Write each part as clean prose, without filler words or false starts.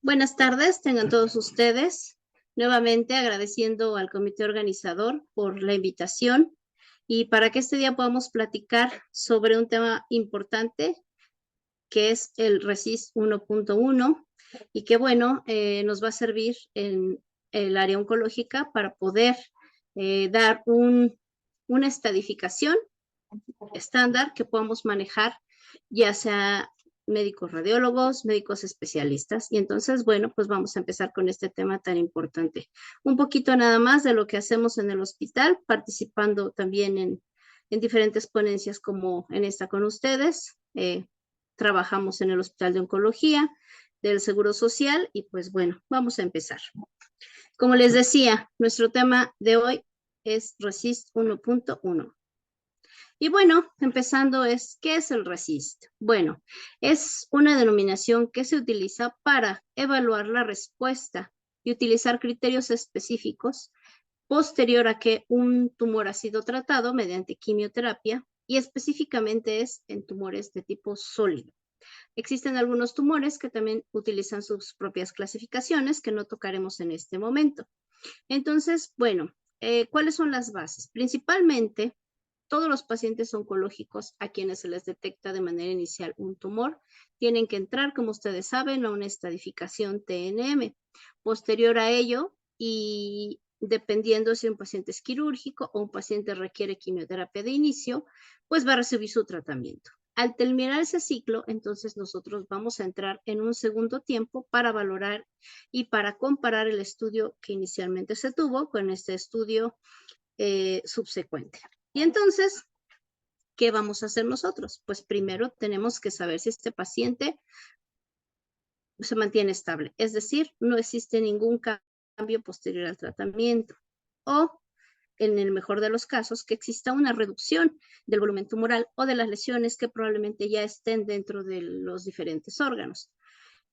Buenas tardes, tengan todos ustedes. Nuevamente agradeciendo al comité organizador por la invitación y para que este día podamos platicar sobre un tema importante que es el RECIST 1.1 y que bueno, nos va a servir en el área oncológica para poder dar una estadificación estándar que podamos manejar, ya sea médicos radiólogos, médicos especialistas. Y entonces, bueno, pues vamos a empezar con este tema tan importante. Un poquito nada más de lo que hacemos en el hospital, participando también en diferentes ponencias como en esta con ustedes. Trabajamos en el Hospital de Oncología del Seguro Social y pues bueno, vamos a empezar. Como les decía, nuestro tema de hoy es RECIST 1.1. Y bueno, empezando ¿qué es el RECIST? Bueno, es una denominación que se utiliza para evaluar la respuesta y utilizar criterios específicos posterior a que un tumor ha sido tratado mediante quimioterapia y específicamente es en tumores de tipo sólido. Existen algunos tumores que también utilizan sus propias clasificaciones que no tocaremos en este momento. Entonces, bueno, ¿cuáles son las bases? Principalmente, todos los pacientes oncológicos a quienes se les detecta de manera inicial un tumor tienen que entrar, como ustedes saben, a una estadificación TNM. Posterior a ello, y dependiendo si un paciente es quirúrgico o un paciente requiere quimioterapia de inicio, pues va a recibir su tratamiento. Al terminar ese ciclo, entonces nosotros vamos a entrar en un segundo tiempo para valorar y para comparar el estudio que inicialmente se tuvo con este estudio subsecuente. Y entonces, ¿qué vamos a hacer nosotros? Pues primero tenemos que saber si este paciente se mantiene estable, es decir, no existe ningún cambio posterior al tratamiento o, en el mejor de los casos, que exista una reducción del volumen tumoral o de las lesiones que probablemente ya estén dentro de los diferentes órganos.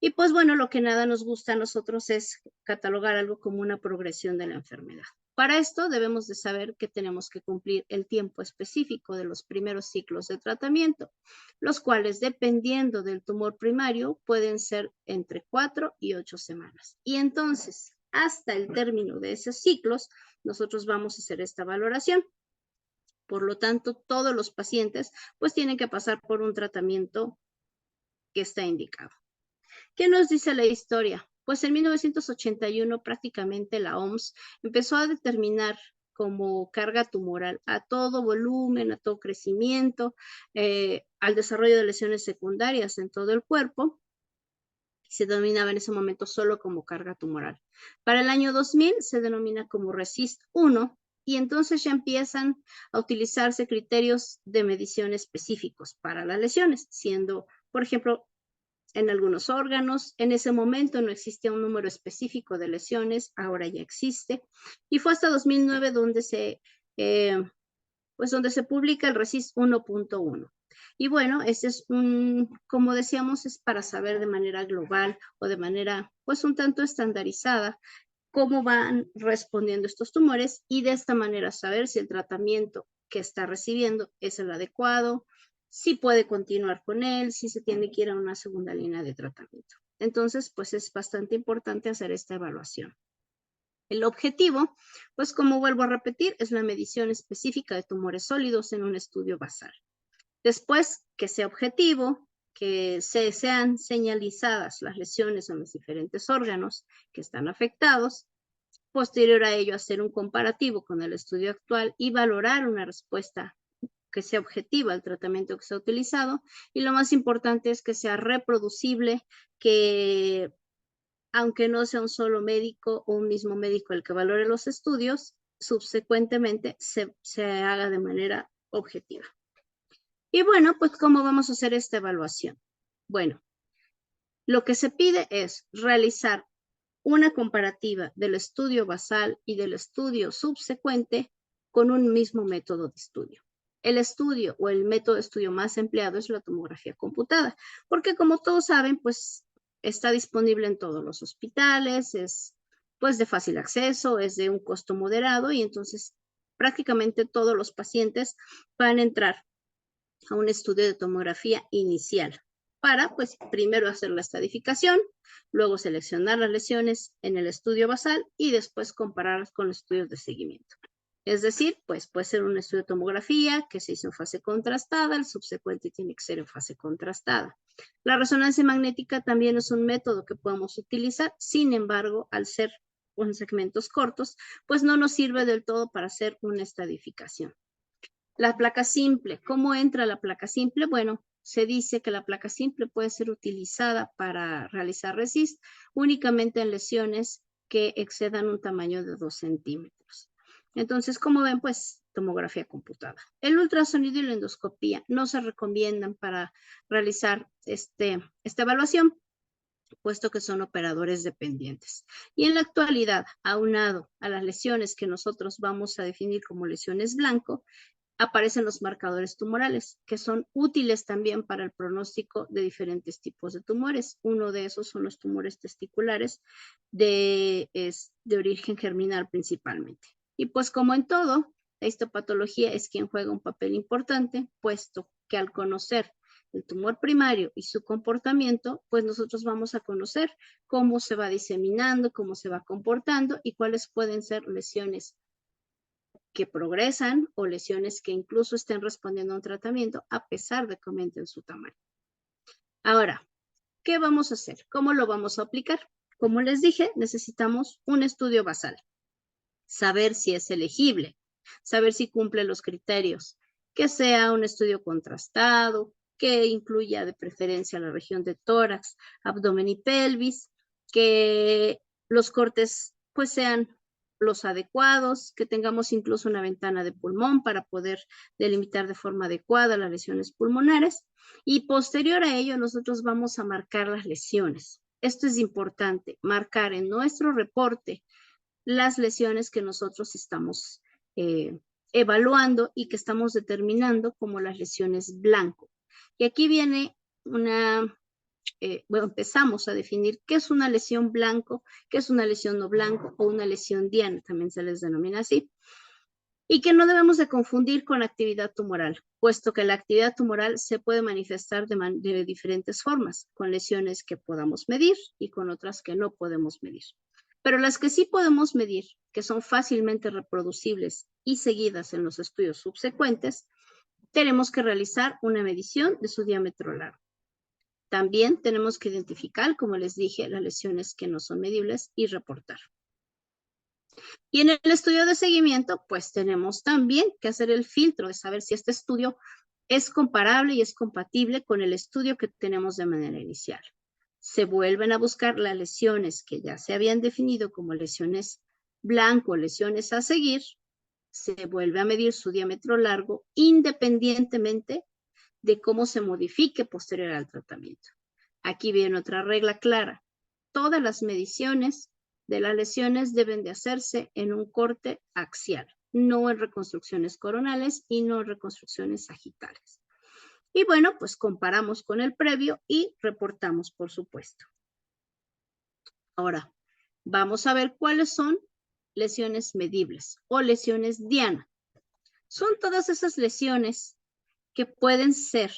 Y pues bueno, lo que nada nos gusta a nosotros es catalogar algo como una progresión de la enfermedad. Para esto debemos de saber que tenemos que cumplir el tiempo específico de los primeros ciclos de tratamiento, los cuales dependiendo del tumor primario pueden ser entre 4 y 8 semanas. Y entonces, hasta el término de esos ciclos, nosotros vamos a hacer esta valoración. Por lo tanto, todos los pacientes pues tienen que pasar por un tratamiento que está indicado. ¿Qué nos dice la historia? Pues en 1981 prácticamente la OMS empezó a determinar como carga tumoral a todo volumen, a todo crecimiento, al desarrollo de lesiones secundarias en todo el cuerpo. Se denominaba en ese momento solo como carga tumoral. Para el año 2000 se denomina como RECIST 1 y entonces ya empiezan a utilizarse criterios de medición específicos para las lesiones, siendo, por ejemplo, en algunos órganos. En ese momento no existía un número específico de lesiones, ahora ya existe. Y fue hasta 2009 donde se publica el RECIST 1.1. Y bueno, este es como decíamos, es para saber de manera global o de manera pues un tanto estandarizada cómo van respondiendo estos tumores y de esta manera saber si el tratamiento que está recibiendo es el adecuado, si puede continuar con él, si se tiene que ir a una segunda línea de tratamiento. Entonces, pues es bastante importante hacer esta evaluación. El objetivo, pues como vuelvo a repetir, es la medición específica de tumores sólidos en un estudio basal. Después que sea objetivo, que sean señalizadas las lesiones en los diferentes órganos que están afectados, posterior a ello hacer un comparativo con el estudio actual y valorar una respuesta que sea objetiva al tratamiento que se ha utilizado, y lo más importante es que sea reproducible, que aunque no sea un solo médico o un mismo médico el que valore los estudios, subsecuentemente se haga de manera objetiva. Y bueno, pues ¿cómo vamos a hacer esta evaluación? Bueno, lo que se pide es realizar una comparativa del estudio basal y del estudio subsecuente con un mismo método de estudio. El estudio o el método de estudio más empleado es la tomografía computada, porque como todos saben, pues está disponible en todos los hospitales, es pues de fácil acceso, es de un costo moderado y entonces prácticamente todos los pacientes van a entrar a un estudio de tomografía inicial. para, pues, primero hacer la estadificación, luego seleccionar las lesiones en el estudio basal y después compararlas con los estudios de seguimiento. Es decir, pues puede ser un estudio de tomografía que se hizo en fase contrastada, el subsecuente tiene que ser en fase contrastada. La resonancia magnética también es un método que podemos utilizar, sin embargo, al ser con segmentos cortos, pues no nos sirve del todo para hacer una estadificación. La placa simple, ¿cómo entra la placa simple? Bueno, se dice que la placa simple puede ser utilizada para realizar RECIST únicamente en lesiones que excedan un tamaño de 2 centímetros. Entonces, como ven, pues tomografía computada. El ultrasonido y la endoscopía no se recomiendan para realizar esta evaluación, puesto que son operadores dependientes. Y en la actualidad, aunado a las lesiones que nosotros vamos a definir como lesiones blanco, aparecen los marcadores tumorales, que son útiles también para el pronóstico de diferentes tipos de tumores. Uno de esos son los tumores testiculares de origen germinal principalmente. Y pues como en todo, la histopatología es quien juega un papel importante, puesto que al conocer el tumor primario y su comportamiento, pues nosotros vamos a conocer cómo se va diseminando, cómo se va comportando y cuáles pueden ser lesiones que progresan o lesiones que incluso estén respondiendo a un tratamiento a pesar de que aumenten su tamaño. Ahora, ¿qué vamos a hacer? ¿Cómo lo vamos a aplicar? Como les dije, necesitamos un estudio basal, saber si es elegible, saber si cumple los criterios, que sea un estudio contrastado, que incluya de preferencia la región de tórax, abdomen y pelvis, que los cortes pues sean los adecuados, que tengamos incluso una ventana de pulmón para poder delimitar de forma adecuada las lesiones pulmonares y posterior a ello nosotros vamos a marcar las lesiones. Esto es importante, marcar en nuestro reporte las lesiones que nosotros estamos evaluando y que estamos determinando como las lesiones blanco. Y aquí viene bueno, empezamos a definir qué es una lesión blanco, qué es una lesión no blanco o una lesión diana, también se les denomina así. Y que no debemos de confundir con actividad tumoral, puesto que la actividad tumoral se puede manifestar de diferentes formas, con lesiones que podamos medir y con otras que no podemos medir. Pero las que sí podemos medir, que son fácilmente reproducibles y seguidas en los estudios subsecuentes, tenemos que realizar una medición de su diámetro largo. También tenemos que identificar, como les dije, las lesiones que no son medibles y reportar. Y en el estudio de seguimiento, pues tenemos también que hacer el filtro de saber si este estudio es comparable y es compatible con el estudio que tenemos de manera inicial. Se vuelven a buscar las lesiones que ya se habían definido como lesiones blanco, lesiones a seguir, se vuelve a medir su diámetro largo independientemente de cómo se modifique posterior al tratamiento. Aquí viene otra regla clara. Todas las mediciones de las lesiones deben de hacerse en un corte axial, no en reconstrucciones coronales y no en reconstrucciones sagitales. Y bueno, pues comparamos con el previo y reportamos, por supuesto. Ahora, vamos a ver cuáles son lesiones medibles o lesiones diana. Son todas esas lesiones que pueden ser,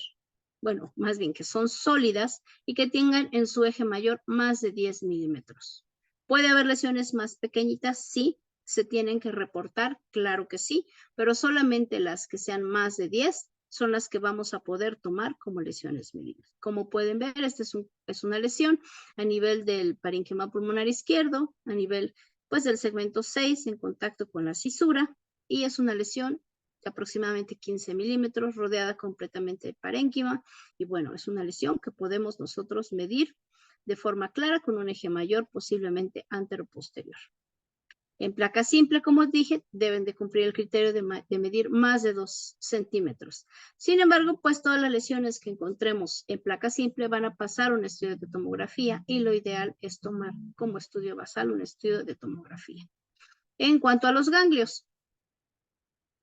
bueno, más bien que son sólidas y que tengan en su eje mayor más de 10 milímetros. ¿Puede haber lesiones más pequeñitas? Sí, se tienen que reportar, claro que sí, pero solamente las que sean más de 10 son las que vamos a poder tomar como lesiones medibles. Como pueden ver, esta es una lesión a nivel del parénquima pulmonar izquierdo, a nivel pues del segmento 6 en contacto con la cisura y es una lesión de aproximadamente 15 milímetros, rodeada completamente de parénquima. Y bueno, es una lesión que podemos nosotros medir de forma clara con un eje mayor, posiblemente antero-posterior. En placa simple, como dije, deben de cumplir el criterio de medir más de 2 centímetros. Sin embargo, pues todas las lesiones que encontremos en placa simple van a pasar un estudio de tomografía y lo ideal es tomar como estudio basal un estudio de tomografía. En cuanto a los ganglios,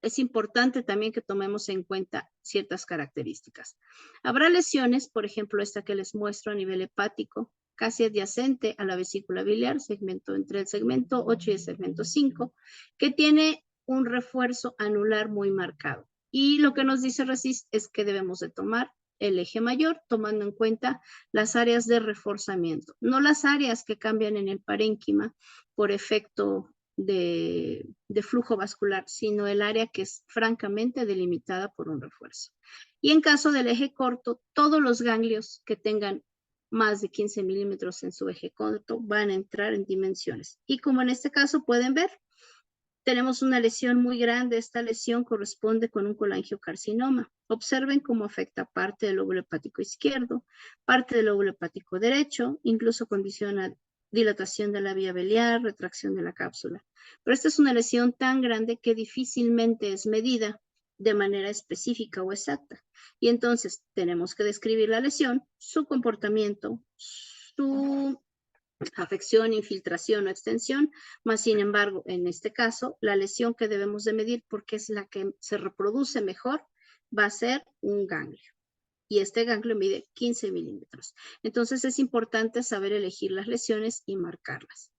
es importante también que tomemos en cuenta ciertas características. Habrá lesiones, por ejemplo, esta que les muestro a nivel hepático, casi adyacente a la vesícula biliar, segmento entre el segmento 8 y el segmento 5, que tiene un refuerzo anular muy marcado. Y lo que nos dice RECIST es que debemos de tomar el eje mayor, tomando en cuenta las áreas de reforzamiento, no las áreas que cambian en el parénquima por efecto de flujo vascular, sino el área que es francamente delimitada por un refuerzo. Y en caso del eje corto, todos los ganglios que tengan más de 15 milímetros en su eje corto van a entrar en dimensiones. Y como en este caso pueden ver, tenemos una lesión muy grande. Esta lesión corresponde con un colangiocarcinoma. Observen cómo afecta parte del lóbulo hepático izquierdo, parte del lóbulo hepático derecho, incluso condiciona dilatación de la vía biliar, retracción de la cápsula. Pero esta es una lesión tan grande que difícilmente es medida de manera específica o exacta. Y entonces tenemos que describir la lesión, su comportamiento, su afección, infiltración o extensión, más sin embargo, en este caso, la lesión que debemos de medir, porque es la que se reproduce mejor, va a ser un ganglio. Y este ganglio mide 15 milímetros. Entonces es importante saber elegir las lesiones y marcarlas.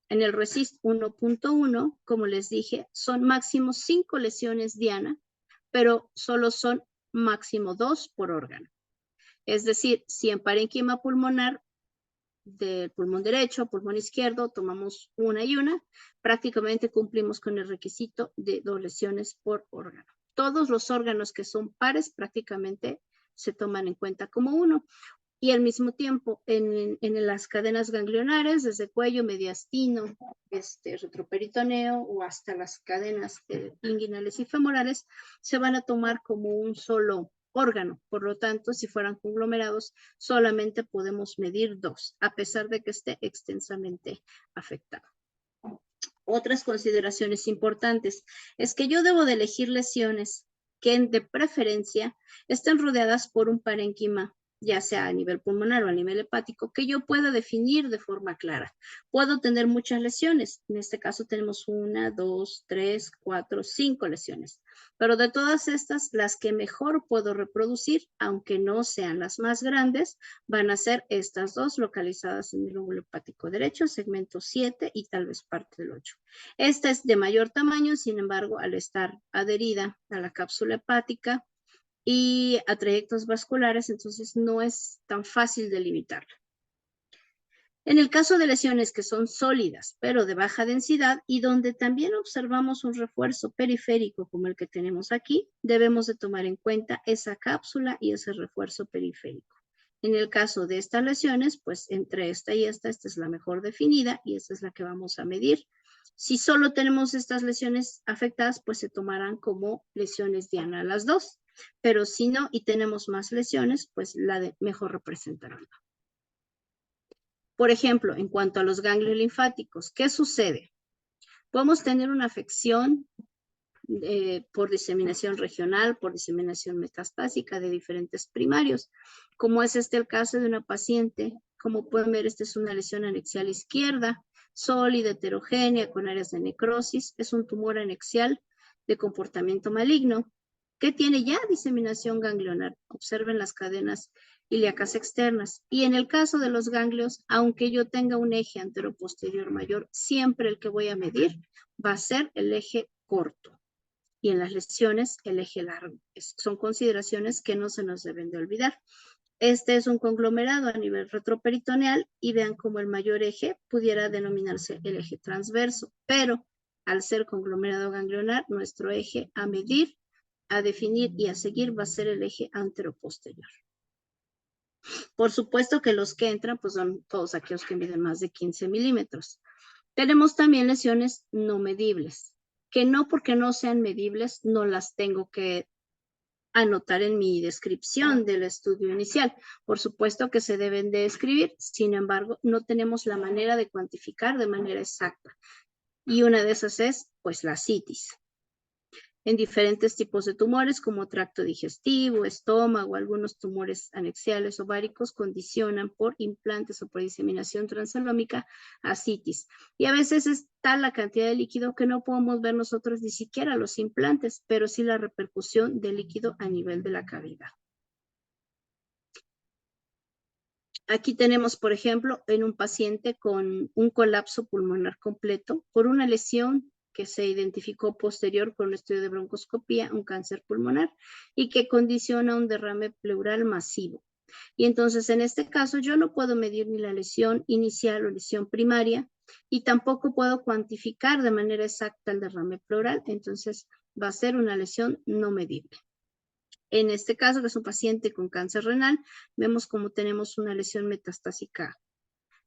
En el RECIST 1.1, como les dije, son máximo 5 lesiones diana, pero solo son máximo 2 por órgano. Es decir, si en parénquima pulmonar del pulmón derecho, pulmón izquierdo, tomamos una y una, prácticamente cumplimos con el requisito de 2 lesiones por órgano. Todos los órganos que son pares prácticamente se toman en cuenta como uno. Y al mismo tiempo, en las cadenas ganglionares, desde cuello, mediastino, retroperitoneo o hasta las cadenas inguinales y femorales, se van a tomar como un solo órgano. Por lo tanto, si fueran conglomerados, solamente podemos medir 2, a pesar de que esté extensamente afectado. Otras consideraciones importantes es que yo debo de elegir lesiones que de preferencia estén rodeadas por un parénquima, ya sea a nivel pulmonar o a nivel hepático, que yo pueda definir de forma clara. Puedo tener muchas lesiones. En este caso tenemos 1, 2, 3, 4, 5 lesiones. Pero de todas estas, las que mejor puedo reproducir, aunque no sean las más grandes, van a ser estas dos localizadas en el lóbulo hepático derecho, segmento 7 y tal vez parte del 8. Esta es de mayor tamaño, sin embargo, al estar adherida a la cápsula hepática y a trayectos vasculares, entonces no es tan fácil delimitarla. En el caso de lesiones que son sólidas, pero de baja densidad y donde también observamos un refuerzo periférico como el que tenemos aquí, debemos de tomar en cuenta esa cápsula y ese refuerzo periférico. En el caso de estas lesiones, pues entre esta y esta es la mejor definida y esta es la que vamos a medir. Si solo tenemos estas lesiones afectadas, pues se tomarán como lesiones diana las dos. Pero si no y tenemos más lesiones, pues la de mejor representación. Por ejemplo, en cuanto a los ganglios linfáticos, ¿qué sucede? Podemos tener una afección por diseminación regional, por diseminación metastásica de diferentes primarios, como es el caso de una paciente. Como pueden ver, esta es una lesión anexial izquierda, sólida, heterogénea, con áreas de necrosis. Es un tumor anexial de comportamiento maligno que tiene ya diseminación ganglionar. Observen las cadenas ilíacas externas. Y en el caso de los ganglios, aunque yo tenga un eje anteroposterior mayor, siempre el que voy a medir va a ser el eje corto. Y en las lesiones, el eje largo. Son consideraciones que no se nos deben de olvidar. Este es un conglomerado a nivel retroperitoneal y vean cómo el mayor eje pudiera denominarse el eje transverso, pero al ser conglomerado ganglionar, nuestro eje a medir, a definir y a seguir va a ser el eje anteroposterior. Por supuesto que los que entran pues son todos aquellos que miden más de 15 milímetros. Tenemos también lesiones no medibles, que no porque no sean medibles no las tengo que anotar en mi descripción del estudio inicial. Por supuesto que se deben de escribir, sin embargo, no tenemos la manera de cuantificar de manera exacta. Y una de esas es, pues, la citis. En diferentes tipos de tumores como tracto digestivo, estómago, algunos tumores anexiales ováricos condicionan por implantes o por diseminación transalómica a citis. Y a veces es tal la cantidad de líquido que no podemos ver nosotros ni siquiera los implantes, pero sí la repercusión del líquido a nivel de la cavidad. Aquí tenemos, por ejemplo, en un paciente con un colapso pulmonar completo por una lesión que se identificó posterior con un estudio de broncoscopía, un cáncer pulmonar, y que condiciona un derrame pleural masivo. Y entonces, en este caso, yo no puedo medir ni la lesión inicial o lesión primaria, y tampoco puedo cuantificar de manera exacta el derrame pleural, entonces va a ser una lesión no medible. En este caso, que es un paciente con cáncer renal, vemos como tenemos una lesión metastásica,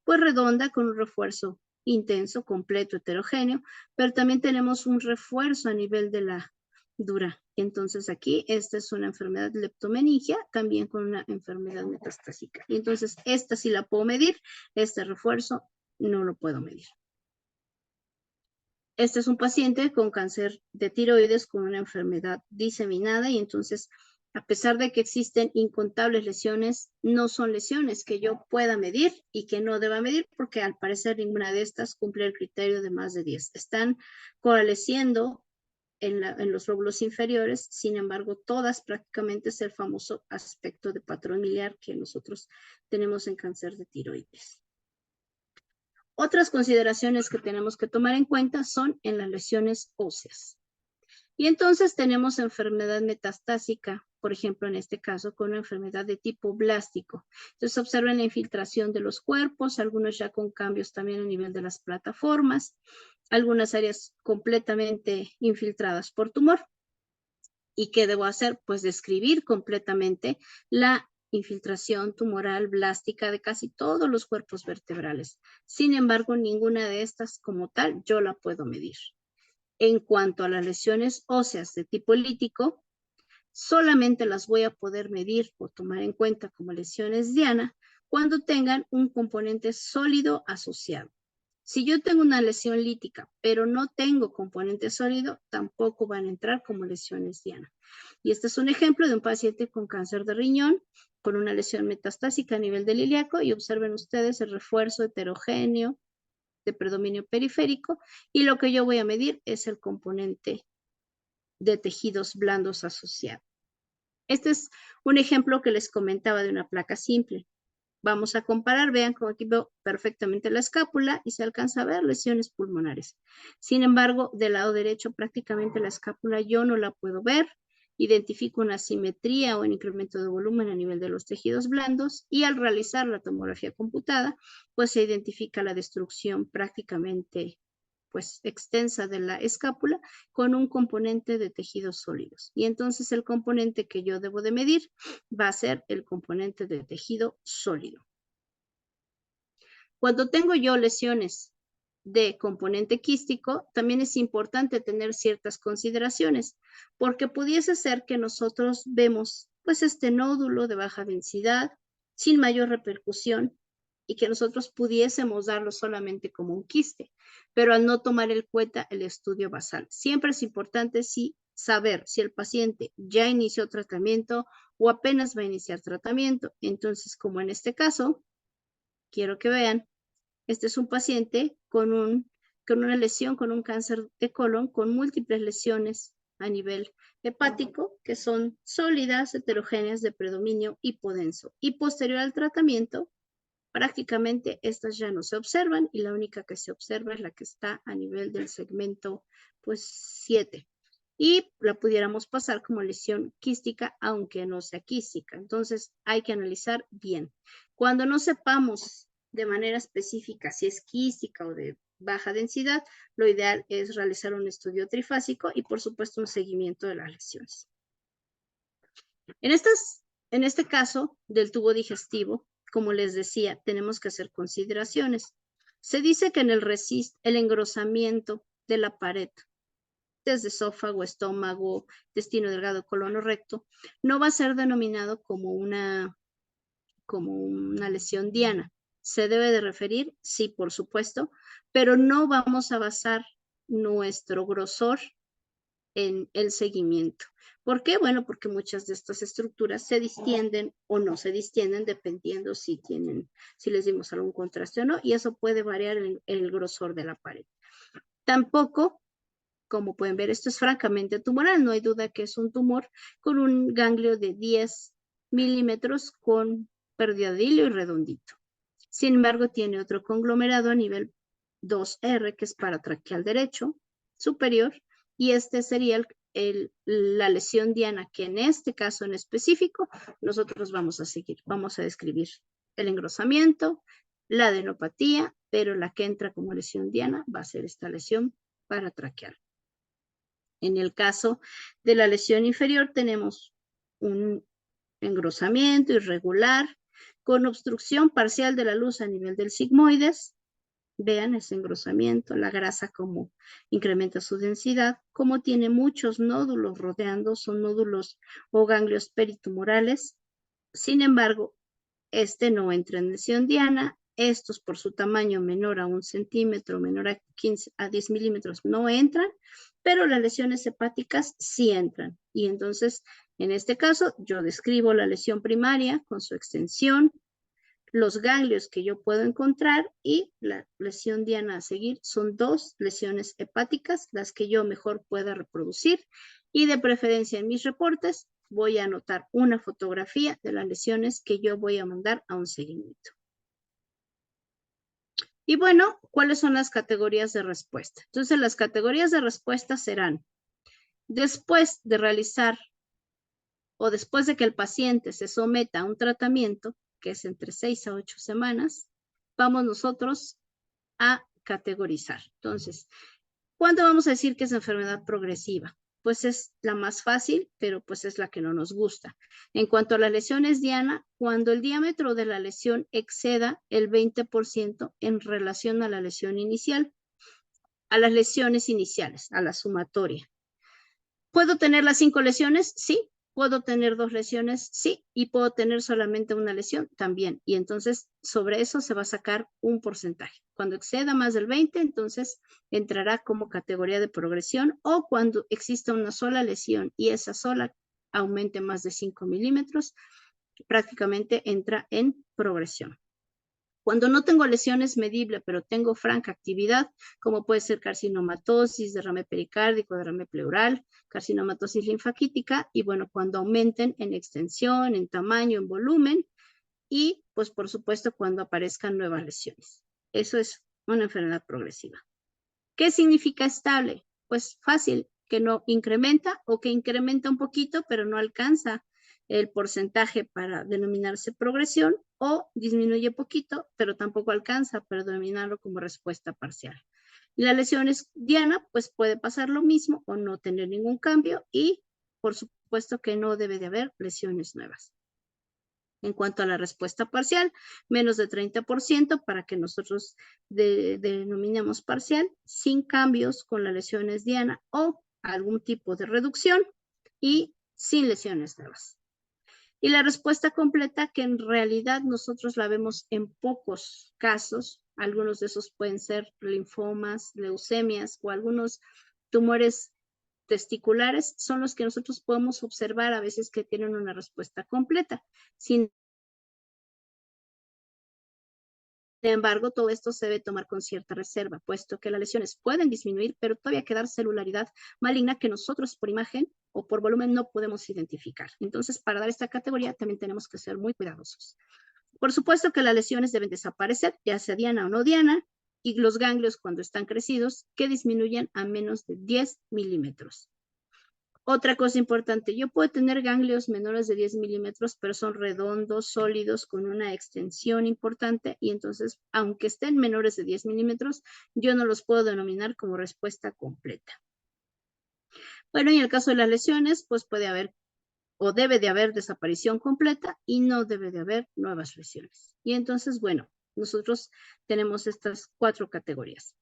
pues redonda, con un refuerzo intenso, completo, heterogéneo, pero también tenemos un refuerzo a nivel de la dura. Entonces aquí, esta es una enfermedad leptomeningia, también con una enfermedad metastásica. Y entonces, esta sí la puedo medir, este refuerzo no lo puedo medir. Este es un paciente con cáncer de tiroides con una enfermedad diseminada y entonces, a pesar de que existen incontables lesiones, no son lesiones que yo pueda medir y que no deba medir porque al parecer ninguna de estas cumple el criterio de más de 10. Están coalesciendo en los lóbulos inferiores, sin embargo, todas prácticamente es el famoso aspecto de patrón miliar que nosotros tenemos en cáncer de tiroides. Otras consideraciones que tenemos que tomar en cuenta son en las lesiones óseas. Y entonces tenemos enfermedad metastásica, por ejemplo, en este caso, con una enfermedad de tipo blástico. Entonces observen la infiltración de los cuerpos, algunos ya con cambios también a nivel de las plataformas, algunas áreas completamente infiltradas por tumor. ¿Y qué debo hacer? Pues describir completamente la infiltración tumoral blástica de casi todos los cuerpos vertebrales. Sin embargo, ninguna de estas como tal yo la puedo medir. En cuanto a las lesiones óseas de tipo lítico, solamente las voy a poder medir o tomar en cuenta como lesiones diana cuando tengan un componente sólido asociado. Si yo tengo una lesión lítica, pero no tengo componente sólido, tampoco van a entrar como lesiones diana. Y este es un ejemplo de un paciente con cáncer de riñón, con una lesión metastásica a nivel del ilíaco, y observen ustedes el refuerzo heterogéneo de predominio periférico, y lo que yo voy a medir es el componente de tejidos blandos asociado. Este es un ejemplo que les comentaba de una placa simple. Vamos a comparar, vean como aquí veo perfectamente la escápula y se alcanza a ver lesiones pulmonares. Sin embargo, del lado derecho prácticamente la escápula yo no la puedo ver. Identifico una asimetría o un incremento de volumen a nivel de los tejidos blandos y al realizar la tomografía computada, pues se identifica la destrucción prácticamente pues extensa de la escápula con un componente de tejidos sólidos. Y entonces el componente que yo debo de medir va a ser el componente de tejido sólido. Cuando tengo yo lesiones de componente quístico, también es importante tener ciertas consideraciones, porque pudiese ser que nosotros vemos pues este nódulo de baja densidad sin mayor repercusión y que nosotros pudiésemos darlo solamente como un quiste, pero al no tomar en cuenta el estudio basal. Siempre es importante saber si el paciente ya inició tratamiento o apenas va a iniciar tratamiento. Entonces, como en este caso, quiero que vean, este es un paciente con una lesión, con un cáncer de colon, con múltiples lesiones a nivel hepático, que son sólidas, heterogéneas, de predominio hipodenso. Y posterior al tratamiento, prácticamente estas ya no se observan y la única que se observa es la que está a nivel del segmento pues 7. Y la pudiéramos pasar como lesión quística, aunque no sea quística. Entonces hay que analizar bien. Cuando no sepamos de manera específica si es quística o de baja densidad, lo ideal es realizar un estudio trifásico y por supuesto un seguimiento de las lesiones. En este caso del tubo digestivo, como les decía, tenemos que hacer consideraciones. Se dice que en el engrosamiento de la pared, desde esófago, estómago, intestino delgado, colon o recto, no va a ser denominado como una lesión diana. ¿Se debe de referir? Sí, por supuesto, pero no vamos a basar nuestro grosor en el seguimiento. ¿Por qué? Bueno, porque muchas de estas estructuras se distienden o no se distienden dependiendo si les dimos algún contraste o no, y eso puede variar en el grosor de la pared. Tampoco, como pueden ver, esto es francamente tumoral, no hay duda que es un tumor con un ganglio de 10 milímetros con pérdida de hilo y redondito. Sin embargo, tiene otro conglomerado a nivel 2R, que es paratraqueal derecho, superior, y este sería la lesión diana, que en este caso en específico nosotros vamos a describir el engrosamiento, la adenopatía, pero la que entra como lesión diana va a ser esta lesión paratraqueal. En el caso de la lesión inferior tenemos un engrosamiento irregular con obstrucción parcial de la luz a nivel del sigmoides. Vean ese engrosamiento, la grasa como incrementa su densidad, como tiene muchos nódulos rodeando, son nódulos o ganglios peritumorales. Sin embargo, este no entra en lesión diana. Estos por su tamaño menor a 1 centímetro, menor a 15 a 10 milímetros no entran, pero las lesiones hepáticas sí entran. Y entonces, en este caso, yo describo la lesión primaria con su extensión, los ganglios que yo puedo encontrar, y la lesión diana a seguir son 2 lesiones hepáticas, las que yo mejor pueda reproducir, y de preferencia en mis reportes voy a anotar una fotografía de las lesiones que yo voy a mandar a un seguimiento. Y bueno, ¿cuáles son las categorías de respuesta? Entonces, las categorías de respuesta serán: después de realizar o después de que el paciente se someta a un tratamiento, que es entre 6 a 8 semanas, vamos nosotros a categorizar. Entonces, ¿cuándo vamos a decir que es enfermedad progresiva? Pues es la más fácil, pero pues es la que no nos gusta. En cuanto a las lesiones diana, cuando el diámetro de la lesión exceda el 20% en relación a la lesión inicial, a las lesiones iniciales, a la sumatoria. ¿Puedo tener las 5 lesiones? Sí. ¿Puedo tener 2 lesiones? Sí. ¿Y puedo tener solamente una lesión? También. Y entonces sobre eso se va a sacar un porcentaje. Cuando exceda más del 20, entonces entrará como categoría de progresión, o cuando exista una sola lesión y esa sola aumente más de 5 milímetros, prácticamente entra en progresión. Cuando no tengo lesiones medibles, pero tengo franca actividad, como puede ser carcinomatosis, derrame pericárdico, derrame pleural, carcinomatosis linfaquítica, y bueno, cuando aumenten en extensión, en tamaño, en volumen, y pues por supuesto cuando aparezcan nuevas lesiones. Eso es una enfermedad progresiva. ¿Qué significa estable? Pues fácil, que no incrementa, o que incrementa un poquito, pero no alcanza el porcentaje para denominarse progresión, o disminuye poquito, pero tampoco alcanza para denominarlo como respuesta parcial. Y la lesión diana, pues puede pasar lo mismo o no tener ningún cambio, y por supuesto que no debe de haber lesiones nuevas. En cuanto a la respuesta parcial, menos de 30% para que nosotros denominemos parcial, sin cambios con las lesiones diana o algún tipo de reducción, y sin lesiones nuevas. Y la respuesta completa, que en realidad nosotros la vemos en pocos casos, algunos de esos pueden ser linfomas, leucemias o algunos tumores testiculares, son los que nosotros podemos observar a veces que tienen una respuesta completa. Sin embargo, todo esto se debe tomar con cierta reserva, puesto que las lesiones pueden disminuir, pero todavía quedar celularidad maligna que nosotros por imagen o por volumen no podemos identificar. Entonces, para dar esta categoría también tenemos que ser muy cuidadosos. Por supuesto que las lesiones deben desaparecer, ya sea diana o no diana, y los ganglios, cuando están crecidos, que disminuyan a menos de 10 milímetros. Otra cosa importante, yo puedo tener ganglios menores de 10 milímetros, pero son redondos, sólidos, con una extensión importante, y entonces, aunque estén menores de 10 milímetros, yo no los puedo denominar como respuesta completa. Bueno, en el caso de las lesiones, pues puede haber o debe de haber desaparición completa, y no debe de haber nuevas lesiones. Y entonces, bueno, nosotros tenemos estas 4 categorías.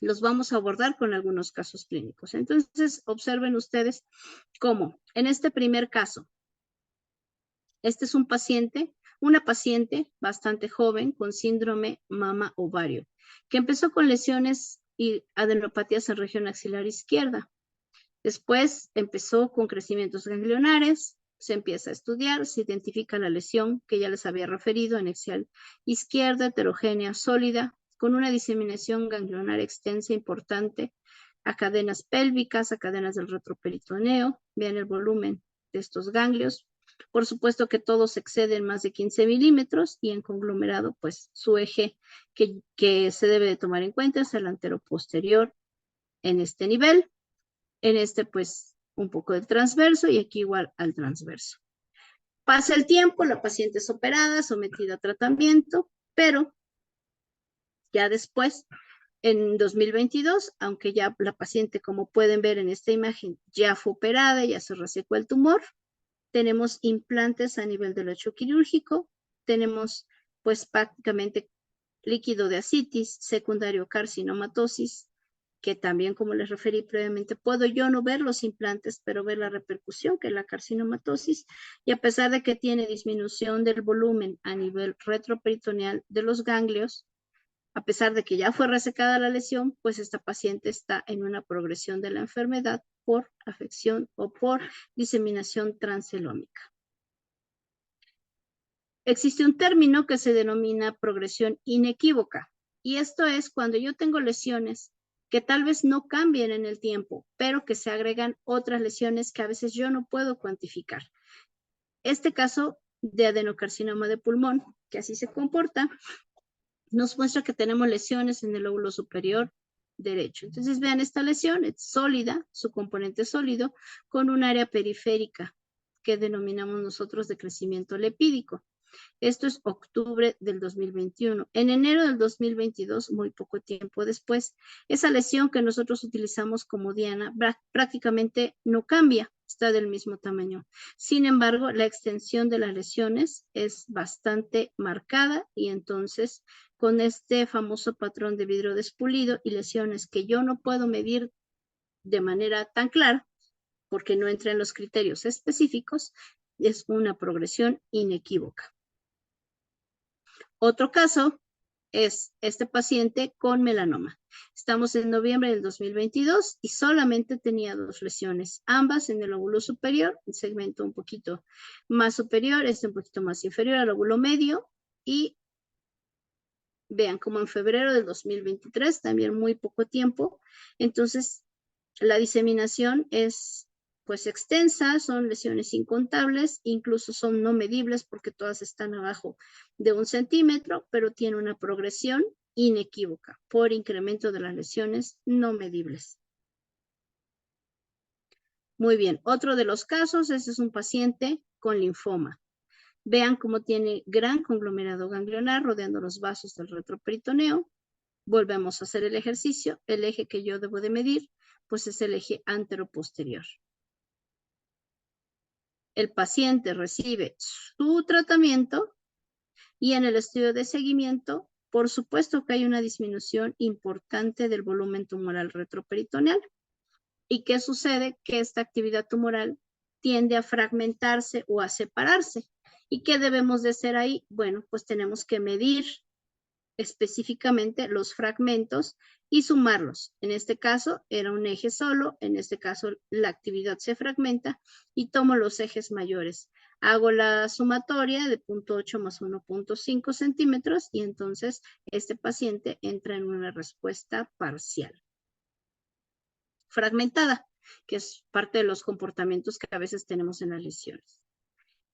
Los vamos a abordar con algunos casos clínicos. Entonces, observen ustedes cómo en este primer caso, este es un paciente, una paciente bastante joven con síndrome mama-ovario, que empezó con lesiones y adenopatías en región axilar izquierda. Después empezó con crecimientos ganglionares, se empieza a estudiar, se identifica la lesión que ya les había referido en axial izquierda, heterogénea, sólida, con una diseminación ganglionar extensa importante a cadenas pélvicas, a cadenas del retroperitoneo. Vean el volumen de estos ganglios. Por supuesto que todos exceden más de 15 milímetros, y en conglomerado, pues su eje que se debe de tomar en cuenta es el anteroposterior en este nivel, en este pues un poco del transverso y aquí igual al transverso. Pasa el tiempo, la paciente es operada, sometida a tratamiento, pero ya después, en 2022, aunque ya la paciente, como pueden ver en esta imagen, ya fue operada, ya se resecó el tumor, tenemos implantes a nivel del lecho quirúrgico, tenemos pues prácticamente líquido de ascitis, secundario carcinomatosis, que también, como les referí previamente, puedo yo no ver los implantes, pero ver la repercusión, que es la carcinomatosis, y a pesar de que tiene disminución del volumen a nivel retroperitoneal de los ganglios, a pesar de que ya fue resecada la lesión, pues esta paciente está en una progresión de la enfermedad por afección o por diseminación transcelómica. Existe un término que se denomina progresión inequívoca, y esto es cuando yo tengo lesiones que tal vez no cambien en el tiempo, pero que se agregan otras lesiones que a veces yo no puedo cuantificar. Este caso de adenocarcinoma de pulmón, que así se comporta, nos muestra que tenemos lesiones en el lóbulo superior derecho. Entonces vean, esta lesión es sólida, su componente es sólido, con un área periférica que denominamos nosotros de crecimiento lepídico. Esto es octubre del 2021. En enero del 2022, muy poco tiempo después, esa lesión que nosotros utilizamos como diana prácticamente no cambia, está del mismo tamaño. Sin embargo, la extensión de las lesiones es bastante marcada y entonces con este famoso patrón de vidrio despulido y lesiones que yo no puedo medir de manera tan clara, porque no entra en los criterios específicos, es una progresión inequívoca. Otro caso es este paciente con melanoma. Estamos en noviembre del 2022 y solamente tenía 2 lesiones, ambas en el lóbulo superior, un segmento un poquito más superior, este un poquito más inferior al lóbulo medio, y vean como en febrero del 2023, también muy poco tiempo, entonces la diseminación es pues extensa, son lesiones incontables, incluso son no medibles porque todas están abajo de 1 centímetro, pero tiene una progresión inequívoca por incremento de las lesiones no medibles. Muy bien, otro de los casos, este es un paciente con linfoma. Vean cómo tiene gran conglomerado ganglionar rodeando los vasos del retroperitoneo. Volvemos a hacer el ejercicio. El eje que yo debo de medir, pues es el eje anteroposterior. El paciente recibe su tratamiento y en el estudio de seguimiento, por supuesto que hay una disminución importante del volumen tumoral retroperitoneal. ¿Y qué sucede? Que esta actividad tumoral tiende a fragmentarse o a separarse. ¿Y qué debemos de hacer ahí? Bueno, pues tenemos que medir específicamente los fragmentos y sumarlos. En este caso era un eje solo, en este caso la actividad se fragmenta y tomo los ejes mayores. Hago la sumatoria de 0.8 más 1.5 centímetros y entonces este paciente entra en una respuesta parcial. Fragmentada, que es parte de los comportamientos que a veces tenemos en las lesiones.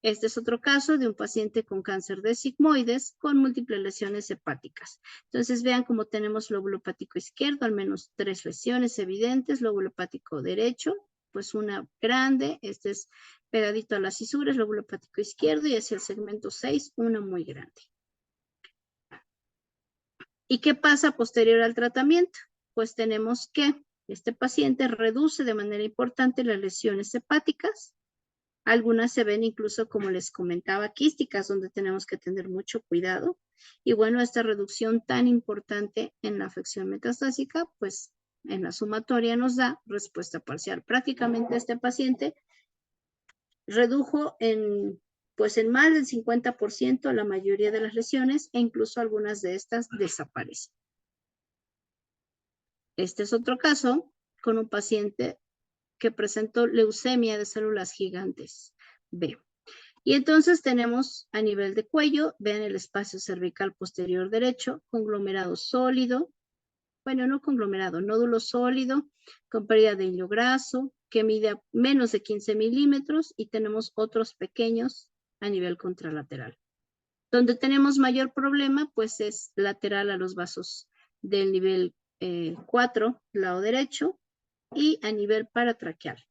Este es otro caso de un paciente con cáncer de sigmoides con múltiples lesiones hepáticas. Entonces vean cómo tenemos lóbulo hepático izquierdo, al menos 3 lesiones evidentes, lóbulo hepático derecho, pues una grande, este es pegadito a las cisuras, lóbulo hepático izquierdo, y hacia el segmento 6, una muy grande. ¿Y qué pasa posterior al tratamiento? Pues tenemos que este paciente reduce de manera importante las lesiones hepáticas. Algunas se ven incluso, como les comentaba, quísticas, donde tenemos que tener mucho cuidado. Y bueno, esta reducción tan importante en la afección metastásica, pues en la sumatoria nos da respuesta parcial. Prácticamente este paciente redujo pues en más del 50% la mayoría de las lesiones e incluso algunas de estas desaparecen. Este es otro caso con un paciente que presentó leucemia de células gigantes B. Y entonces tenemos a nivel de cuello, vean el espacio cervical posterior derecho, conglomerado sólido, bueno, no conglomerado, nódulo sólido, con pérdida de hilo graso, que mide menos de 15 milímetros, y tenemos otros pequeños a nivel contralateral. Donde tenemos mayor problema, pues es lateral a los vasos del nivel 4, lado derecho, y a nivel paratraqueal.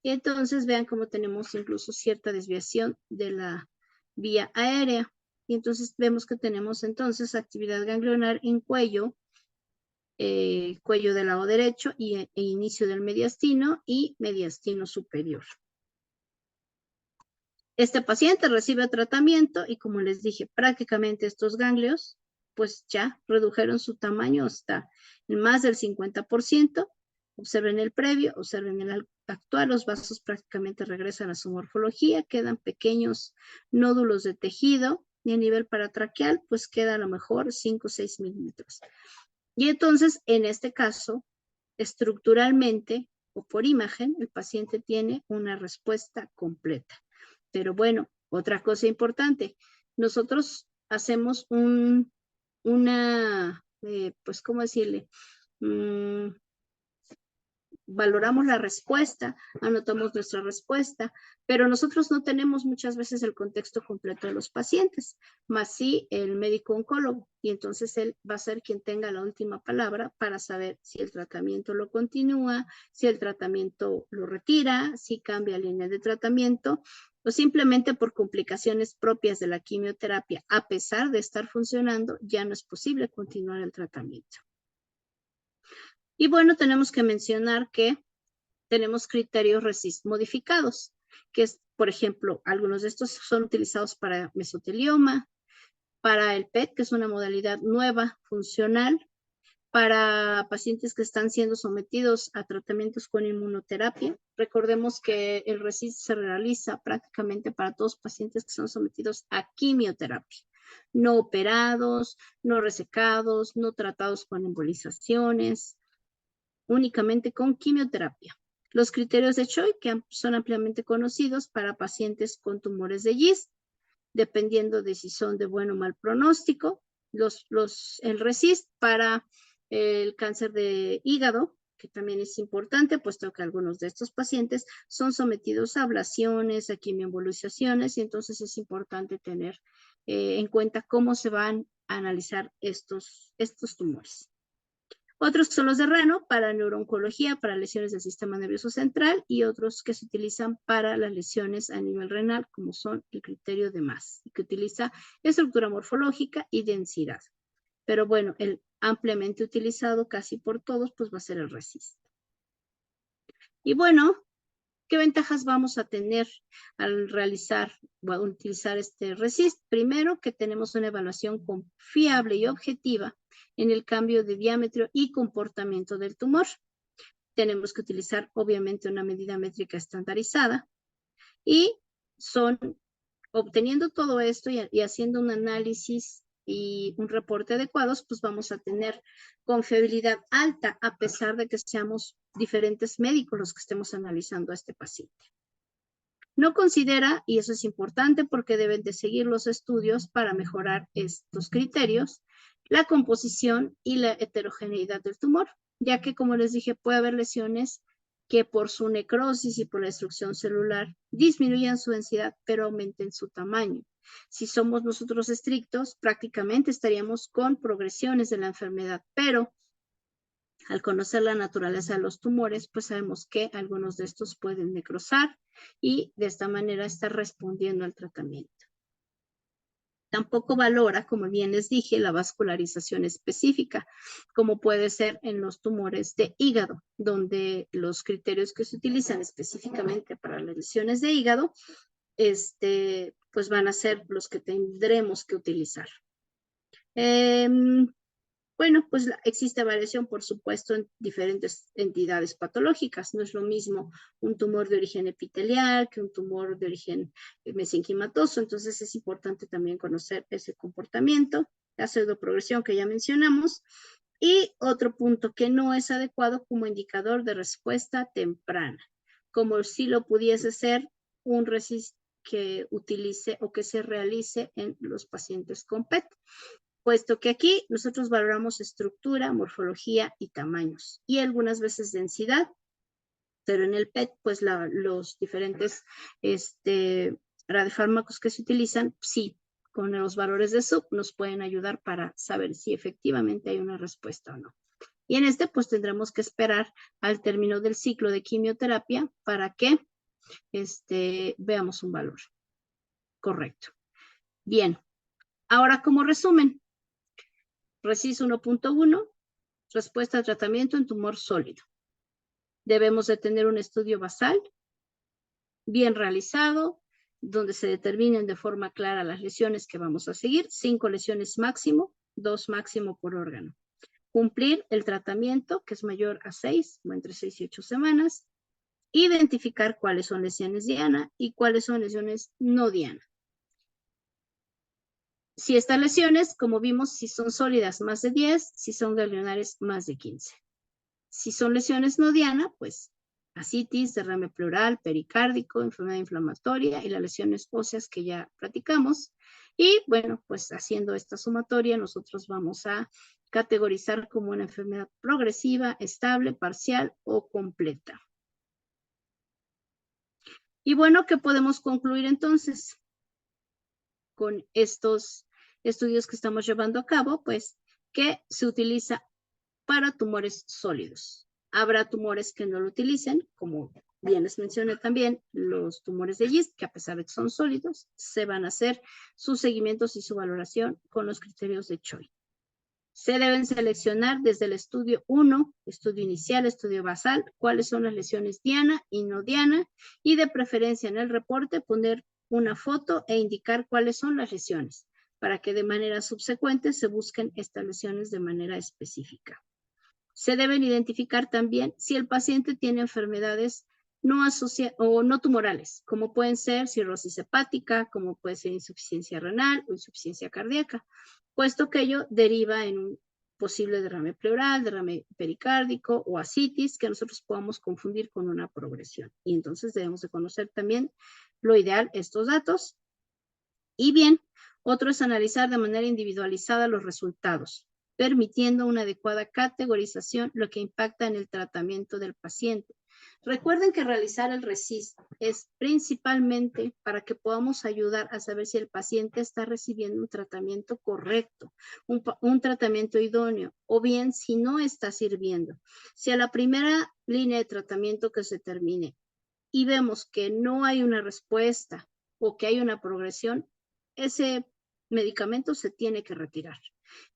Y entonces vean cómo tenemos incluso cierta desviación de la vía aérea. Y entonces vemos que tenemos entonces actividad ganglionar en cuello, cuello del lado derecho e inicio del mediastino y mediastino superior. Este paciente recibe tratamiento y como les dije, prácticamente estos ganglios pues ya redujeron su tamaño hasta en más del 50%. Observen el previo, observen el actual, los vasos prácticamente regresan a su morfología, quedan pequeños nódulos de tejido y a nivel paratraqueal pues queda a lo mejor 5 o 6 milímetros. Y entonces en este caso, estructuralmente o por imagen, el paciente tiene una respuesta completa. Pero bueno, otra cosa importante, nosotros hacemos pues, ¿cómo decirle? Valoramos la respuesta, anotamos nuestra respuesta, pero nosotros no tenemos muchas veces el contexto completo de los pacientes, más sí el médico oncólogo, y entonces él va a ser quien tenga la última palabra para saber si el tratamiento lo continúa, si el tratamiento lo retira, si cambia línea de tratamiento, o simplemente por complicaciones propias de la quimioterapia, a pesar de estar funcionando, ya no es posible continuar el tratamiento. Y bueno, tenemos que mencionar que tenemos criterios RECIST modificados, que es, por ejemplo, algunos de estos son utilizados para mesotelioma, para el PET, que es una modalidad nueva, funcional, para pacientes que están siendo sometidos a tratamientos con inmunoterapia. Recordemos que el RECIST se realiza prácticamente para todos los pacientes que son sometidos a quimioterapia, no operados, no resecados, no tratados con embolizaciones, únicamente con quimioterapia. Los criterios de Choi, que son ampliamente conocidos para pacientes con tumores de GIST, dependiendo de si son de buen o mal pronóstico. El RECIST para el cáncer de hígado, que también es importante, puesto que algunos de estos pacientes son sometidos a ablaciones, a quimioembolizaciones, y entonces es importante tener en cuenta cómo se van a analizar estos tumores. Otros son los de Reno para neurooncología, para lesiones del sistema nervioso central, y otros que se utilizan para las lesiones a nivel renal, como son el criterio de Mass, que utiliza estructura morfológica y densidad. Pero bueno, el ampliamente utilizado casi por todos, pues va a ser el RECIST. Y bueno, ¿qué ventajas vamos a tener al utilizar este RECIST? Primero, que tenemos una evaluación confiable y objetiva en el cambio de diámetro y comportamiento del tumor. Tenemos que utilizar, obviamente, una medida métrica estandarizada y obteniendo todo esto y haciendo un análisis y un reporte adecuados, pues vamos a tener confiabilidad alta, a pesar de que seamos diferentes médicos los que estemos analizando a este paciente. No considera, y eso es importante porque deben de seguir los estudios para mejorar estos criterios, la composición y la heterogeneidad del tumor, ya que, como les dije, puede haber lesiones que por su necrosis y por la destrucción celular disminuyan su densidad, pero aumenten su tamaño. Si somos nosotros estrictos, prácticamente estaríamos con progresiones de la enfermedad, pero al conocer la naturaleza de los tumores, pues sabemos que algunos de estos pueden necrosar y de esta manera estar respondiendo al tratamiento. Tampoco valora, como bien les dije, la vascularización específica, como puede ser en los tumores de hígado, donde los criterios que se utilizan específicamente para las lesiones de hígado, pues van a ser los que tendremos que utilizar. Bueno, pues existe variación, por supuesto, en diferentes entidades patológicas. No es lo mismo un tumor de origen epitelial que un tumor de origen mesenquimatoso. Entonces es importante también conocer ese comportamiento, la pseudoprogresión que ya mencionamos. Y otro punto que no es adecuado como indicador de respuesta temprana, como si lo pudiese ser un RECIST que utilice o que se realice en los pacientes con PET, puesto que aquí nosotros valoramos estructura, morfología y tamaños, y algunas veces densidad, pero en el PET, pues los diferentes radiofármacos que se utilizan, sí, con los valores de sub nos pueden ayudar para saber si efectivamente hay una respuesta o no. Y en este pues tendremos que esperar al término del ciclo de quimioterapia para que veamos un valor correcto. Bien, ahora como resumen, RECIST 1.1, respuesta al tratamiento en tumor sólido. Debemos de tener un estudio basal bien realizado, donde se determinen de forma clara las lesiones que vamos a seguir, 5 lesiones máximo, 2 máximo por órgano. Cumplir el tratamiento, que es mayor a 6 o entre 6 y 8 semanas. Identificar cuáles son lesiones diana y cuáles son lesiones no diana. Si estas lesiones, como vimos, si son sólidas, más de 10, si son ganglionares, más de 15. Si son lesiones no diana, pues ascitis, derrame pleural, pericárdico, enfermedad inflamatoria y las lesiones óseas que ya platicamos. Y bueno, pues haciendo esta sumatoria, nosotros vamos a categorizar como una enfermedad progresiva, estable, parcial o completa. Y bueno, ¿qué podemos concluir entonces con estos estudios que estamos llevando a cabo? Pues que se utiliza para tumores sólidos. Habrá tumores que no lo utilicen, como bien les mencioné también, los tumores de GIST, que a pesar de que son sólidos, se van a hacer sus seguimientos y su valoración con los criterios de Choi. Se deben seleccionar desde el estudio 1, estudio inicial, estudio basal, cuáles son las lesiones diana y no diana, y de preferencia en el reporte poner una foto e indicar cuáles son las lesiones, para que de manera subsecuente se busquen estas lesiones de manera específica. Se deben identificar también si el paciente tiene enfermedades no asociadas o no tumorales, como pueden ser cirrosis hepática, como puede ser insuficiencia renal o insuficiencia cardíaca, puesto que ello deriva en un posible derrame pleural, derrame pericárdico o ascitis que nosotros podamos confundir con una progresión. Y entonces debemos de conocer también lo ideal estos datos. Y bien, otro es analizar de manera individualizada los resultados, permitiendo una adecuada categorización, lo que impacta en el tratamiento del paciente. Recuerden que realizar el RECIST es principalmente para que podamos ayudar a saber si el paciente está recibiendo un tratamiento correcto, un tratamiento idóneo, o bien si no está sirviendo. Si a la primera línea de tratamiento que se termine y vemos que no hay una respuesta o que hay una progresión, ese medicamento se tiene que retirar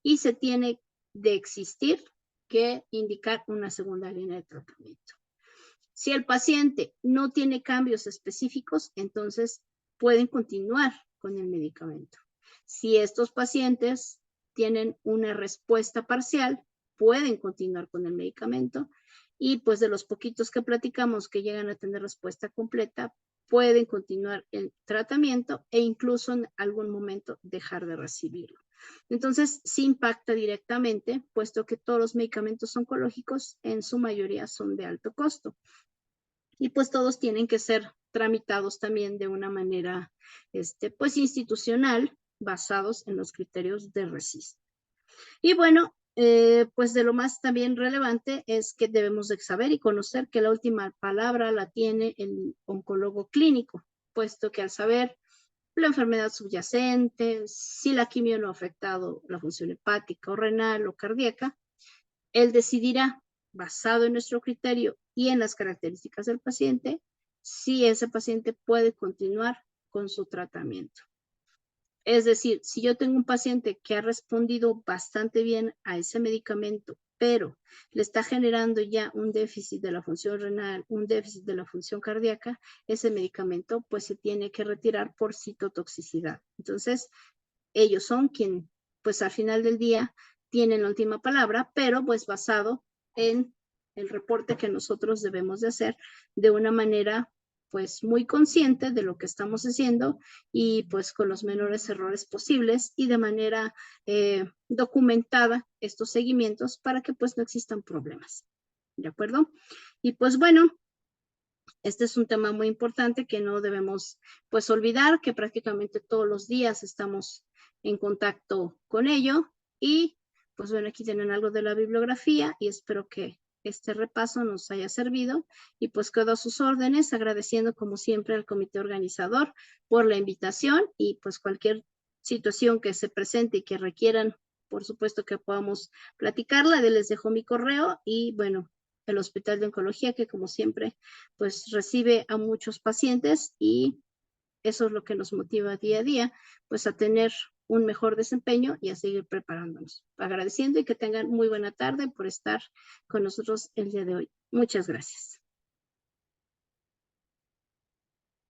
y se tiene de existir que indicar una segunda línea de tratamiento. Si el paciente no tiene cambios específicos, entonces pueden continuar con el medicamento. Si estos pacientes tienen una respuesta parcial, pueden continuar con el medicamento y pues de los poquitos que platicamos que llegan a tener respuesta completa, pueden continuar el tratamiento e incluso en algún momento dejar de recibirlo. Entonces, sí impacta directamente, puesto que todos los medicamentos oncológicos en su mayoría son de alto costo. Y pues todos tienen que ser tramitados también de una manera pues institucional, basados en los criterios de RECIST. Y bueno, pues de lo más también relevante es que debemos de saber y conocer que la última palabra la tiene el oncólogo clínico, puesto que al saber la enfermedad subyacente, si la quimio no ha afectado la función hepática o renal o cardíaca, él decidirá, basado en nuestro criterio y en las características del paciente, si ese paciente puede continuar con su tratamiento. Es decir, si yo tengo un paciente que ha respondido bastante bien a ese medicamento, pero le está generando ya un déficit de la función renal, un déficit de la función cardíaca, ese medicamento pues se tiene que retirar por citotoxicidad. Entonces, ellos son quienes, pues al final del día, tienen la última palabra, pero pues basado en el reporte que nosotros debemos de hacer de una manera pues muy consciente de lo que estamos haciendo y pues con los menores errores posibles y de manera documentada estos seguimientos para que pues no existan problemas. ¿De acuerdo? Y pues bueno, este es un tema muy importante que no debemos pues olvidar, que prácticamente todos los días estamos en contacto con ello y pues bueno, aquí tienen algo de la bibliografía y espero que este repaso nos haya servido y pues quedo a sus órdenes, agradeciendo como siempre al comité organizador por la invitación y pues cualquier situación que se presente y que requieran por supuesto que podamos platicarla. Les dejo mi correo y bueno, el Hospital de Oncología, que como siempre, pues recibe a muchos pacientes y eso es lo que nos motiva día a día, pues a tener un mejor desempeño y a seguir preparándonos. Agradeciendo y que tengan muy buena tarde por estar con nosotros el día de hoy. Muchas gracias.